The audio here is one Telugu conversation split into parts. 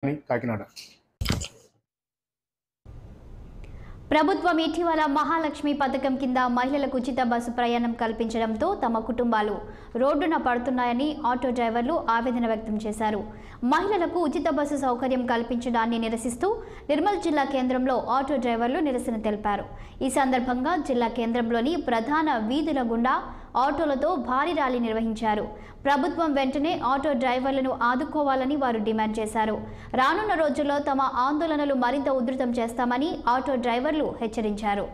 కాకినాడ ప్రభుత్వం ఇటీవల మహాలక్ష్మి పథకం కింద మహిళలకు ఉచిత బస్సు ప్రయాణం కల్పించడంతో తమ కుటుంబాలు రోడ్డున పడుతున్నాయని ఆటో డ్రైవర్లు ఆవేదన వ్యక్తం చేశారు. మహిళలకు ఉచిత బస్సు సౌకర్యం కల్పించడాన్ని నిరసిస్తూ నిర్మల్ జిల్లా కేంద్రంలో ఆటో డ్రైవర్లు నిరసన తెలిపారు. ఈ సందర్భంగా జిల్లా కేంద్రంలోని ప్రధాన వీధుల గుండా ఆటోలతో భారీ ర్యాలీ నిర్వహించారు. ప్రభుత్వం వెంటనే ఆటో డ్రైవర్లను ఆదుకోవాలని వారు డిమాండ్ చేశారు. రానున్న రోజుల్లో తమ ఆందోళనలు మరింత ఉధృతం చేస్తామని ఆటో డ్రైవర్లు హెచ్చరించారు.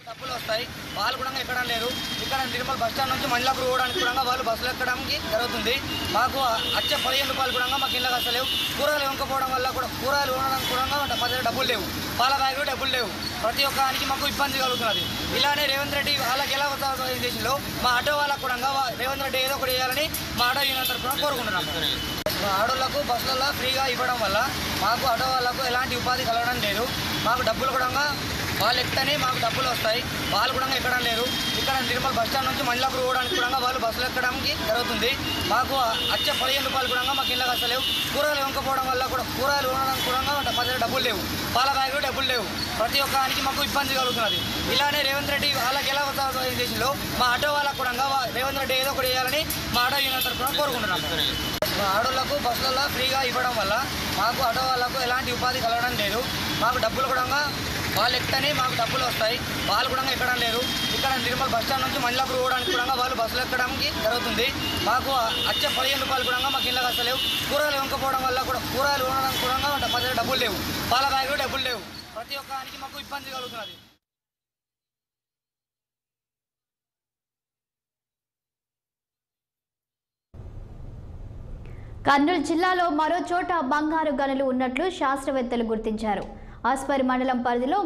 డబ్బులు వస్తాయి, వాళ్ళు కూడా ఎక్కడం లేదు. ఇక్కడ నిర్మల్ బస్ స్టాండ్ నుంచి మండలాపురం పోవడానికి కూడా వాళ్ళు బస్సులు ఎక్కడానికి జరుగుతుంది. మాకు వచ్చే 15 రూపాయలు కూడా మాకు ఇళ్ళకి వస్తలేవు. కూరగాయలు వంకపోవడం వల్ల కూడా కూరగాయలు కొనడానికి కూడా మధ్య డబ్బులు లేవు, పాల బ్యాగులు డబ్బులు లేవు. ప్రతి ఒక్కరికి మాకు ఇబ్బంది కలుగుతున్నది. ఇలానే రేవంత్ రెడ్డి వాళ్ళకి ఎలా దేశంలో మా ఆటో వాళ్ళకు కూడా రేవంత్ రెడ్డి ఏదో ఒకటి చేయాలని మా ఆటో యూనియన్ తరఫున కోరుకుంటున్నాము. ఆటోలకు బస్సులలో ఫ్రీగా ఇవ్వడం వల్ల మాకు ఆటో వాళ్ళకు ఎలాంటి ఉపాధి కలగడం లేదు. మాకు డబ్బులు కూడా వాళ్ళు ఎక్కనే మాకు డబ్బులు వస్తాయి, వాళ్ళు కూడా ఎక్కడం లేదు. ఇక్కడ నిర్మల్ బస్ స్టాండ్ నుంచి మండలాపురం పోవడానికి కూడా వాళ్ళు బస్సులు ఎక్కడానికి జరుగుతుంది. మాకు వచ్చే 15 రూపాయలు కూడా మాకు ఇళ్ళకి వస్తలేవు. కూరగాయలు వంకపోవడం వల్ల కూడా కూరగాయలు కొనడానికి కూడా మధ్య డబ్బులు లేవు, పాల బ్యాగులు డబ్బులు లేవు. ప్రతి ఒక్కరికి మాకు ఇబ్బంది కలుగుతున్నది. ఇలానే రేవంత్ రెడ్డి వాళ్ళకి ఎలా దేశంలో మా ఆటో వాళ్ళకు కూడా రేవంత్ రెడ్డి ఏదో ఒకటి చేయాలని మా ఆటో యూనియన్ తరఫున కోరుకుంటున్నాము. ఆటోలకు బస్సులలో ఫ్రీగా ఇవ్వడం వల్ల మాకు ఆటో వాళ్ళకు ఎలాంటి ఉపాధి కలగడం లేదు. మాకు డబ్బులు కూడా వాళ్ళు ఎక్కనే మాకు డబ్బులు వస్తాయి, వాళ్ళు కూడా ఎక్కడం లేదు. ఇక్కడ నిర్మల్ బస్ స్టాండ్ నుంచి మండలాపురం పోవడానికి కూడా వాళ్ళు బస్సులు ఎక్కడానికి జరుగుతుంది. మాకు వచ్చే 15 రూపాయలు కూడా మాకు ఇళ్ళకి వస్తలేవు. కూరగాయలు వంకపోవడం వల్ల కూడా కూరగాయలు కొనడానికి కూడా మధ్య డబ్బులు లేవు, పాల బ్యాగులు డబ్బులు లేవు. ప్రతి ఒక్కరికి మాకు ఇబ్బంది కలుగుతున్నది. కర్నూలు జిల్లాలో మరో చోట బంగారు గనులు ఉన్నట్లు శాస్త్రవేత్తలు గుర్తించారు. ఆస్పరి మండలం పరిధిలో